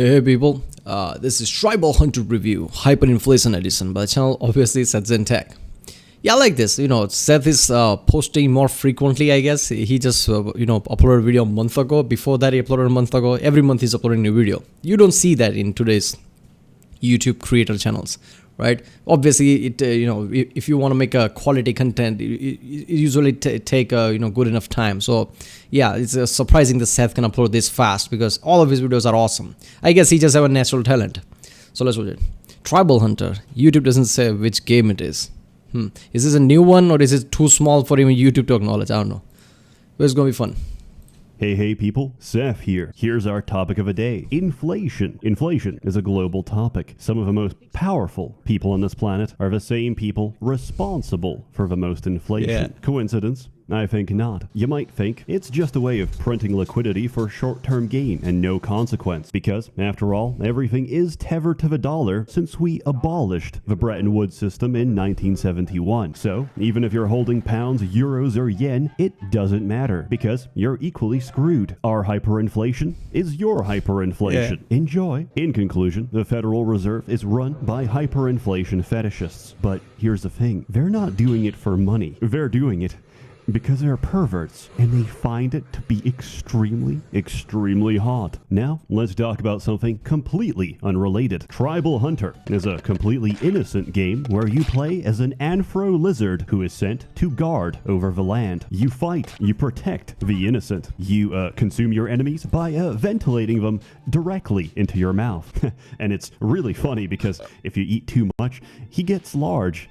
Hey people, this is Tribal Hunter Review, Hyperinflation Edition by the channel, obviously SsethTzeentach. Yeah, I like this, Seth is posting more frequently, I guess. He just, uploaded a video a month ago. Before that, he uploaded a month ago. Every month he's uploading a new video. You don't see that in today's YouTube creator channels, right? Obviously, if you want to make a quality content, it usually take a, good enough time. So yeah, it's surprising that Seth can upload this fast because all of his videos are awesome. I guess he just have a natural talent. So let's watch it. Tribal Hunter. YouTube doesn't say which game it is. Is this a new one or is it too small for even YouTube to acknowledge? I don't know. But it's gonna be fun. Hey people, Seth here. Here's our topic of the day. Inflation. Inflation is a global topic. Some of the most powerful people on this planet are the same people responsible for the most inflation. Yeah. Coincidence? I think not. You might think it's just a way of printing liquidity for short-term gain and no consequence, because, after all, everything is tethered to the dollar since we abolished the Bretton Woods system in 1971. So, even if you're holding pounds, euros, or yen, it doesn't matter, because you're equally screwed. Our hyperinflation is your hyperinflation. Yeah. Enjoy. In conclusion, the Federal Reserve is run by hyperinflation fetishists. But here's the thing, they're not doing it for money. They're doing it because they're perverts, and they find it to be extremely hot. Now, let's talk about something completely unrelated. Tribal Hunter is a completely innocent game where you play as an anthro lizard who is sent to guard over the land. You fight, you protect the innocent. You consume your enemies by ventilating them directly into your mouth. And it's really funny because if you eat too much, he gets large.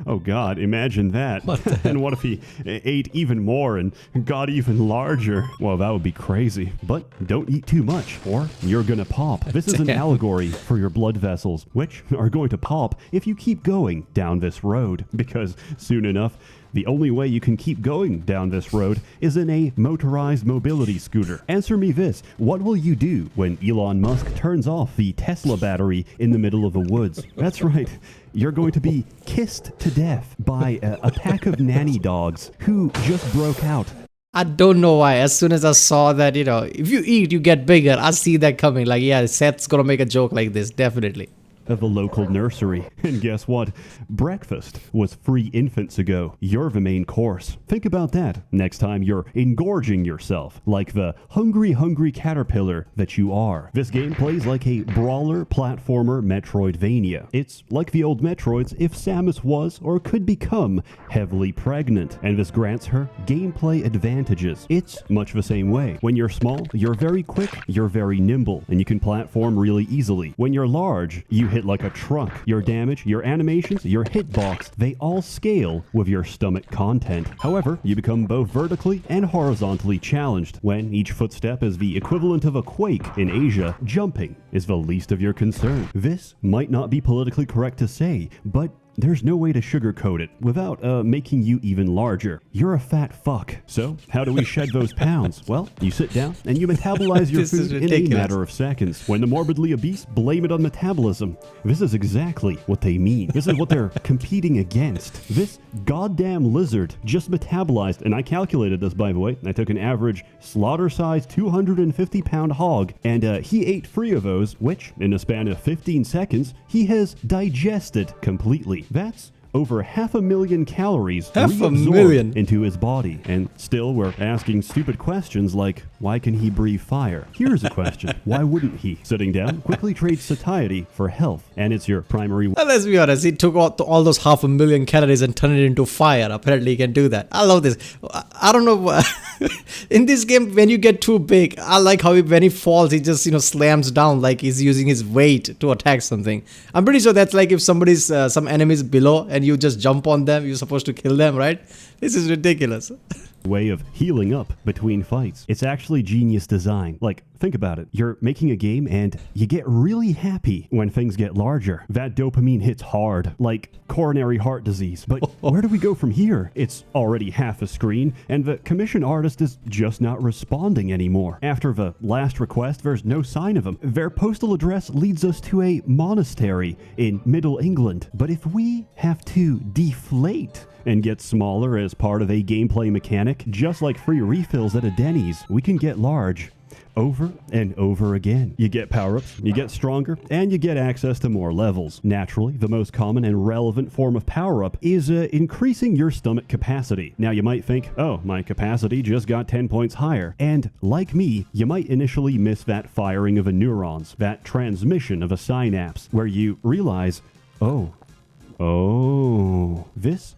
Oh god, imagine that. And what if he ate even more and got even larger? Well, that would be crazy. But don't eat too much or you're gonna pop. This is an allegory for your blood vessels, which are going to pop if you keep going down this road, because soon enough the only way you can keep going down this road is in a motorized mobility scooter. Answer me this, what will you do when Elon Musk turns off the Tesla battery in the middle of the woods? That's right, you're going to be kissed to death by a pack of nanny dogs who just broke out. I don't know why. As soon as I saw that, if you eat, you get bigger. I see that coming. Like, yeah, Seth's gonna make a joke like this, definitely. Of the local nursery. And guess what? Breakfast was free infants ago. You're the main course. Think about that next time you're engorging yourself like the hungry caterpillar that you are. This game plays like a brawler platformer Metroidvania. It's like the old Metroids if Samus was or could become heavily pregnant, and this grants her gameplay advantages. It's much the same way. When you're small, you're very quick, you're very nimble, and you can platform really easily. When you're large, you hit like a truck. Your damage, your animations, your hitbox, they all scale with your stomach content. However, you become both vertically and horizontally challenged. When each footstep is the equivalent of a quake in Asia, jumping is the least of your concern. This might not be politically correct to say, but there's no way to sugarcoat it without making you even larger. You're a fat fuck. So, how do we shed those pounds? Well, you sit down and you metabolize your food in a matter of seconds. When the morbidly obese blame it on metabolism, this is exactly what they mean. This is what they're competing against. This goddamn lizard just metabolized, and I calculated this, by the way. I took an average slaughter-sized 250-pound hog, and he ate 3 of those, which, in a span of 15 seconds, he has digested completely. That's over 500,000 calories reabsorbed into his body. And still we're asking stupid questions like, why can he breathe fire? Here's a question, why wouldn't he? Sitting down quickly trades satiety for health, and it's your primary... Well, let's be honest, he took all those 500,000 calories and turned it into fire. Apparently he can do that. I love this. I don't know, in this game, when you get too big, I like how when he falls, he just, slams down like he's using his weight to attack something. I'm pretty sure that's like if somebody's, some enemies below and you just jump on them, you're supposed to kill them, right? This is ridiculous. Way of healing up between fights. It's actually genius design. Like, think about it. You're making a game and you get really happy when things get larger. That dopamine hits hard, like coronary heart disease. But where do we go from here? It's already half a screen and the commission artist is just not responding anymore. After the last request, there's no sign of him. Their postal address leads us to a monastery in Middle England. But if we have to deflate and get smaller as part of a gameplay mechanic, just like free refills at a Denny's, we can get large over and over again. You get power-ups, you get stronger, and you get access to more levels. Naturally, the most common and relevant form of power-up is increasing your stomach capacity. Now you might think, oh, my capacity just got 10 points higher. And like me, you might initially miss that firing of a neurons, that transmission of a synapse, where you realize, oh, this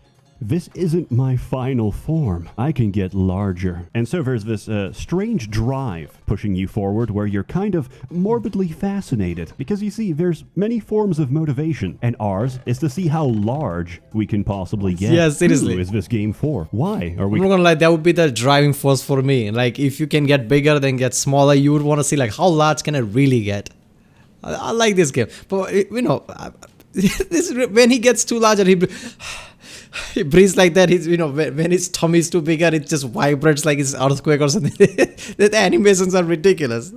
isn't my final form. I can get larger. And so there's this strange drive pushing you forward where you're kind of morbidly fascinated. Because you see, there's many forms of motivation, and ours is to see how large we can possibly get. Yeah, seriously. Who is this game for? Why are we... I'm not gonna lie, that would be the driving force for me. Like, if you can get bigger then get smaller, you would want to see like how large can I really get. I like this game. But, you know, this when he gets too large and he breathes like that. He's, you know, when his tummy is too bigger, it just vibrates like it's earthquake or something. The animations are ridiculous.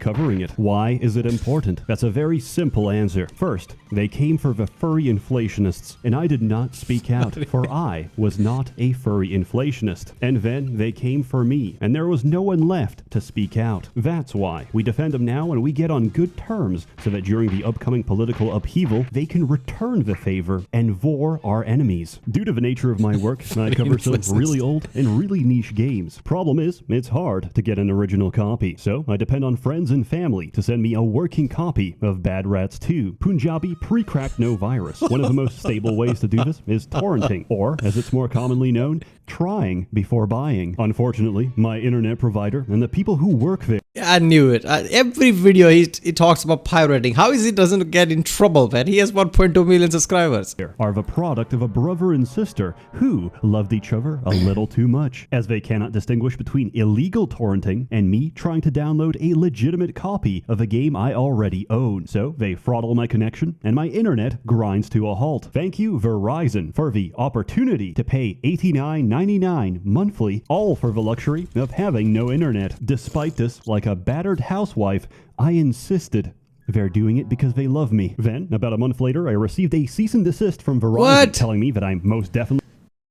Covering it. Why is it important? That's a very simple answer. First, they came for the furry inflationists, and I did not speak out, for I was not a furry inflationist. And then they came for me, and there was no one left to speak out. That's why we defend them now, and we get on good terms, so that during the upcoming political upheaval, they can return the favor and vor our enemies. Due to the nature of my work, I cover some really old and really niche games. Problem is, it's hard to get an original copy, so I depend on friends and family to send me a working copy of Bad Rats 2, Punjabi pre-cracked no virus. One of the most stable ways to do this is torrenting, or as it's more commonly known, trying before buying. Unfortunately, my internet provider and the people who work there... I knew it. Every video he talks about pirating. How is he doesn't get in trouble, man? He has 1.2 million subscribers. ...are the product of a brother and sister who loved each other a little too much, as they cannot distinguish between illegal torrenting and me trying to download a legitimate copy of a game I already own. So they throttle my connection and my internet grinds to a halt. Thank you, Verizon, for the opportunity to pay $89.99 monthly, all for the luxury of having no internet. Despite this, like a battered housewife, I insisted. They're doing it because they love me. Then, about a month later, I received a cease and desist from Verizon telling me that I'm most definitely...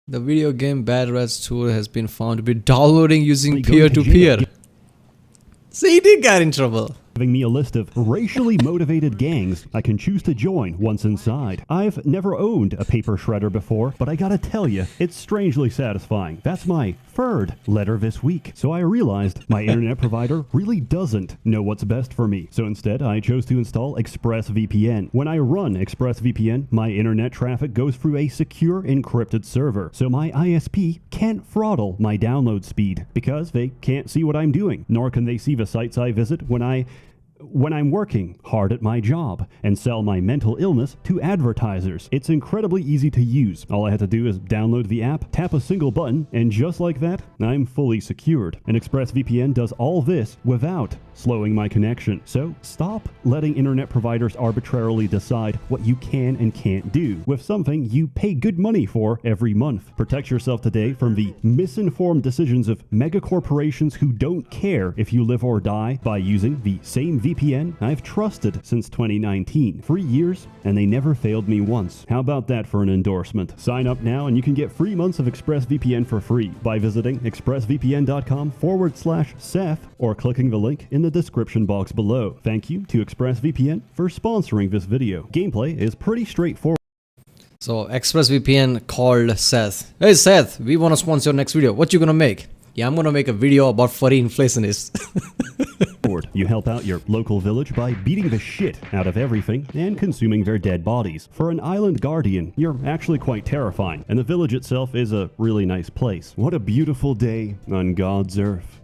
The video game Bad Rats 2 has been found to be downloading using peer-to-peer. See, he did get in trouble. Giving me a list of racially motivated gangs I can choose to join once inside. I've never owned a paper shredder before, but I gotta tell you, it's strangely satisfying. That's my third letter this week. So I realized my internet provider really doesn't know what's best for me. So instead, I chose to install ExpressVPN. When I run ExpressVPN, my internet traffic goes through a secure encrypted server. So my ISP can't throttle my download speed because they can't see what I'm doing, nor can they see the sites I visit when I'm working hard at my job and sell my mental illness to advertisers. It's incredibly easy to use. All I had to do is download the app, tap a single button, and just like that, I'm fully secured. And ExpressVPN does all this without slowing my connection. So stop letting internet providers arbitrarily decide what you can and can't do with something you pay good money for every month. Protect yourself today from the misinformed decisions of mega corporations who don't care if you live or die by using the same VPN I've trusted since 2019. 3 years, and they never failed me once. How about that for an endorsement? Sign up now and you can get 3 months of ExpressVPN for free by visiting expressvpn.com/Seth or clicking the link in the description box below. Thank you to ExpressVPN for sponsoring this video. Gameplay is pretty straightforward. So ExpressVPN called Seth. Hey Seth, we want to sponsor your next video. What you gonna make? Yeah, I'm gonna make a video about furry inflationists. You help out your local village by beating the shit out of everything and consuming their dead bodies. For an island guardian, you're actually quite terrifying, and the village itself is a really nice place. What a beautiful day on God's earth.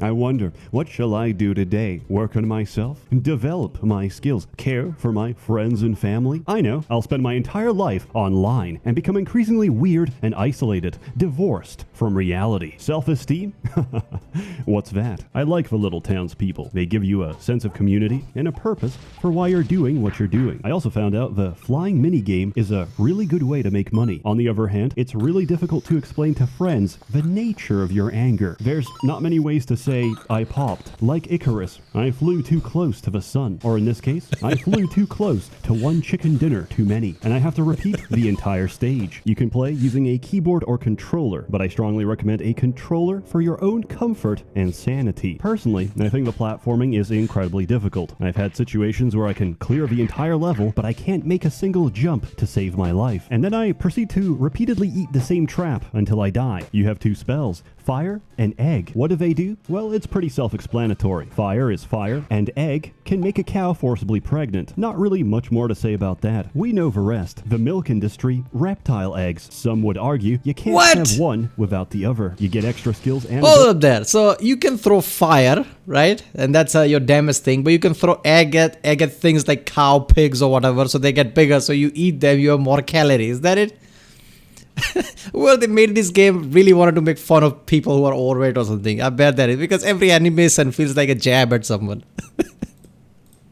I wonder, what shall I do today? Work on myself? Develop my skills? Care for my friends and family? I know, I'll spend my entire life online and become increasingly weird and isolated, divorced from reality. Self-esteem? What's that? I like the little townspeople. They give you a sense of community and a purpose for why you're doing what you're doing. I also found out the flying minigame is a really good way to make money. On the other hand, it's really difficult to explain to friends the nature of your anger. There's not many ways to say, I popped. Like Icarus, I flew too close to the sun. Or in this case, I flew too close to one chicken dinner too many. And I have to repeat the entire stage. You can play using a keyboard or controller, but I strongly recommend a controller for your own comfort and sanity. Personally, I think the platforming is incredibly difficult. I've had situations where I can clear the entire level, but I can't make a single jump to save my life. And then I proceed to repeatedly eat the same trap until I die. You have two spells, fire and egg. What do they do? Well, it's pretty self-explanatory. Fire is fire, and egg can make a cow forcibly pregnant. Not really much more to say about that. We know the rest. The milk industry, reptile eggs. Some would argue you can't have one without the other. You get extra skills and... Hold up there. So you can throw fire, right? And that's your damage thing. But you can throw egg at things like cow, pigs or whatever, so they get bigger. So you eat them, you have more calories. Is that it? Well, they made this game really wanted to make fun of people who are overweight or something. I bet that is because every animation feels like a jab at someone.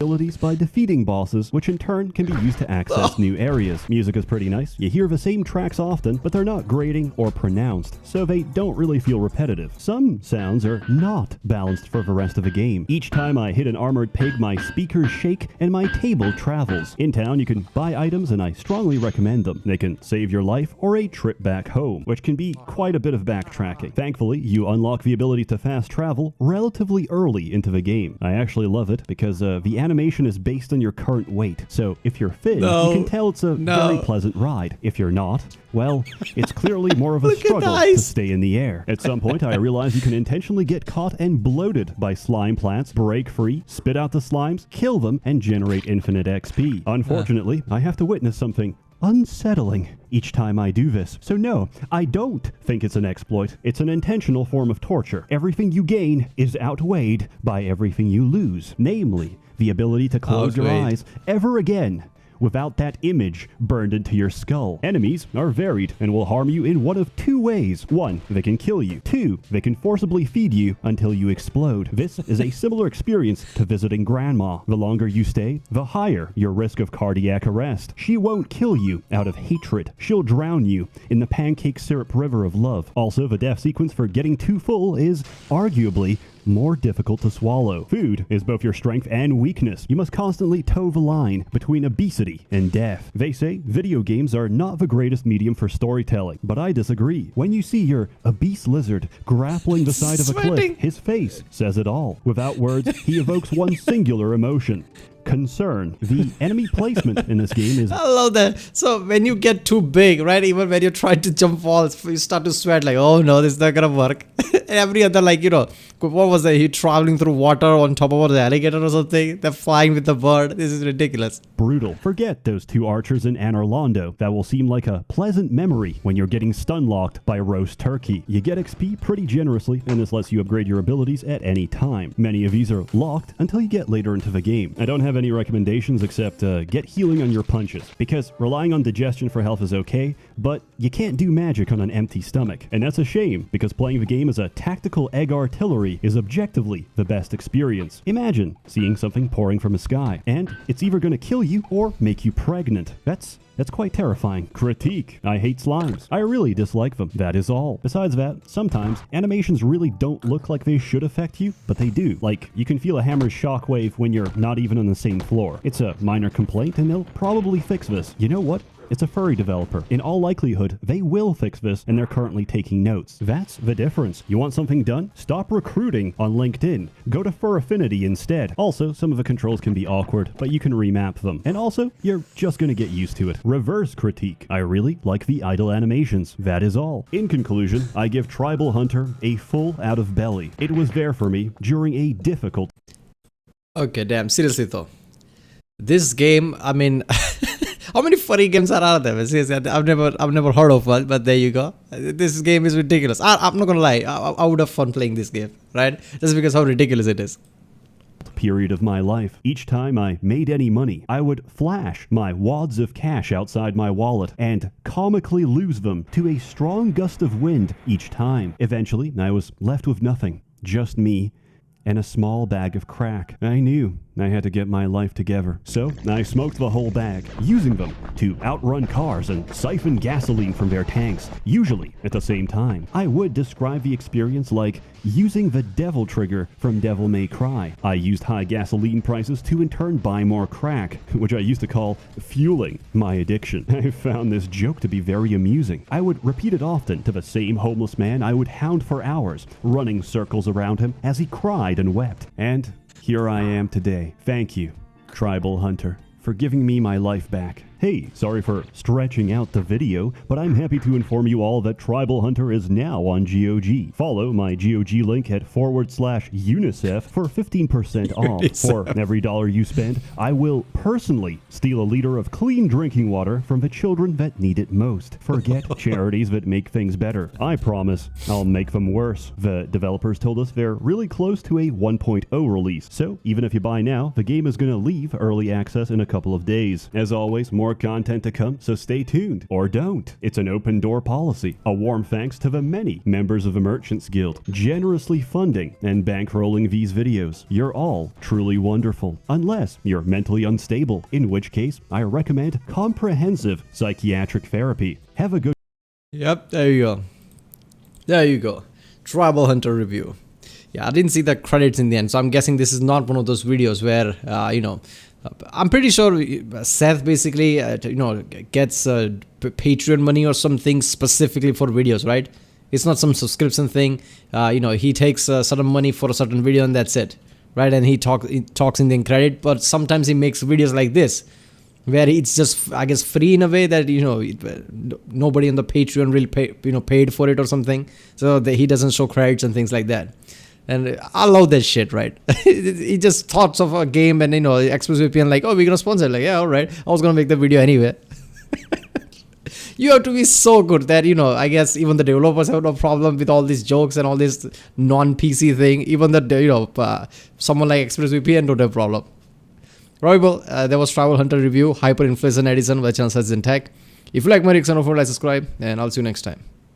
abilities by defeating bosses, which in turn can be used to access new areas. Music is pretty nice. You hear the same tracks often, but they're not grating or pronounced, so they don't really feel repetitive. Some sounds are not balanced for the rest of the game. Each time I hit an armored pig, my speakers shake and my table travels. In town, you can buy items, and I strongly recommend them. They can save your life or a trip back home, which can be quite a bit of backtracking. Thankfully, you unlock the ability to fast travel relatively early into the game. I actually love it because the animation is based on your current weight. So if you're fit, you can tell it's a very pleasant ride. If you're not, well, it's clearly more of a struggle to stay in the air. At some point, I realized you can intentionally get caught and bloated by slime plants, break free, spit out the slimes, kill them, and generate infinite XP. Unfortunately, I have to witness something unsettling each time I do this. So no, I don't think it's an exploit. It's an intentional form of torture. Everything you gain is outweighed by everything you lose, namely the ability to close your eyes ever again without that image burned into your skull. Enemies are varied and will harm you in one of two ways. One, they can kill you. Two, they can forcibly feed you until you explode. This is a similar experience to visiting grandma. The longer you stay, the higher your risk of cardiac arrest. She won't kill you out of hatred. She'll drown you in the pancake syrup river of love. Also, the death sequence for getting too full is arguably more difficult to swallow. Food is both your strength and weakness. You must constantly toe the line between obesity and death. They say video games are not the greatest medium for storytelling, but I disagree. When you see your obese lizard grappling the side of a cliff, his face says it all. Without words, he evokes one singular emotion: concern. The enemy placement in this game is... I love that. So when you get too big, right, even when you're trying to jump walls, you start to sweat like, oh no, this is not gonna work. Every other, like, you know, what was that? He traveling through water on top of the alligator or something? They're flying with the bird. This is ridiculous. Brutal. Forget those two archers in Anne Orlando. That will seem like a pleasant memory when you're getting stun-locked by roast turkey. You get XP pretty generously, and this lets you upgrade your abilities at any time. Many of these are locked until you get later into the game. I don't have any recommendations except get healing on your punches, because relying on digestion for health is okay, but you can't do magic on an empty stomach. And that's a shame, because playing the game as a tactical egg artillery is objectively the best experience. Imagine seeing something pouring from the sky, and it's either going to kill you or make you pregnant. That's quite terrifying. Critique: I hate slimes. I really dislike them. That is all. Besides that, sometimes animations really don't look like they should affect you, but they do. Like, you can feel a hammer's shockwave when you're not even on the same floor. It's a minor complaint, and they'll probably fix this. You know what? It's a furry developer. In all likelihood, they will fix this, and they're currently taking notes. That's the difference. You want something done? Stop recruiting on LinkedIn. Go to Fur Affinity instead. Also, some of the controls can be awkward, but you can remap them. And also, you're just gonna get used to it. Reverse critique: I really like the idle animations. That is all. In conclusion, I give Tribal Hunter a full out of belly. It was there for me during a difficult... Okay, damn. Seriously though. This game, I mean... How many furry games are out there? Seriously, I've never heard of one, but there you go. This game is ridiculous. I'm not gonna lie. I would have fun playing this game, right? Just because how ridiculous it is. Period of my life. Each time I made any money, I would flash my wads of cash outside my wallet and comically lose them to a strong gust of wind each time. Eventually, I was left with nothing. Just me and a small bag of crack. I knew I had to get my life together. So I smoked the whole bag, using them to outrun cars and siphon gasoline from their tanks, usually at the same time. I would describe the experience like using the devil trigger from Devil May Cry. I used high gasoline prices to in turn buy more crack, which I used to call fueling my addiction. I found this joke to be very amusing. I would repeat it often to the same homeless man I would hound for hours, running circles around him as he cried and wept. And here I am today. Thank you, Tribal Hunter, for giving me my life back. Hey, sorry for stretching out the video, but I'm happy to inform you all that Tribal Hunter is now on GOG. Follow my GOG link at /UNICEF for 15% off. For every dollar you spend, I will personally steal a liter of clean drinking water from the children that need it most. Forget charities that make things better. I promise I'll make them worse. The developers told us they're really close to a 1.0 release, so even if you buy now, the game is going to leave early access in a couple of days. As always, more content to come, so stay tuned, or don't. It's an open door policy. A warm thanks to the many members of the Merchants Guild generously funding and bankrolling these videos. You're all truly wonderful, unless you're mentally unstable, in which case I recommend comprehensive psychiatric therapy. Have a good... Yep, there you go. There you go. Tribal Hunter review. Yeah, I didn't see the credits in the end, so I'm guessing this is not one of those videos where, I'm pretty sure Seth basically, gets Patreon money or something specifically for videos, right? It's not some subscription thing. He takes certain money for a certain video and that's it, right? And he talks in the credit, but sometimes he makes videos like this, where it's just, I guess, free in a way that, nobody on the Patreon really paid for it or something. So that he doesn't show credits and things like that. And I love that shit, right? He just thoughts of a game and, ExpressVPN like, oh, we're going to sponsor it. Like, yeah, all right. I was going to make the video anyway. You have to be so good that, I guess even the developers have no problem with all these jokes and all this non-PC thing. Even the, someone like ExpressVPN don't have a problem. Right, well, there was Tribal Hunter review, Hyperinflation edition by channel SsethTzeentach. If you like my reaction, like, subscribe, and I'll see you next time.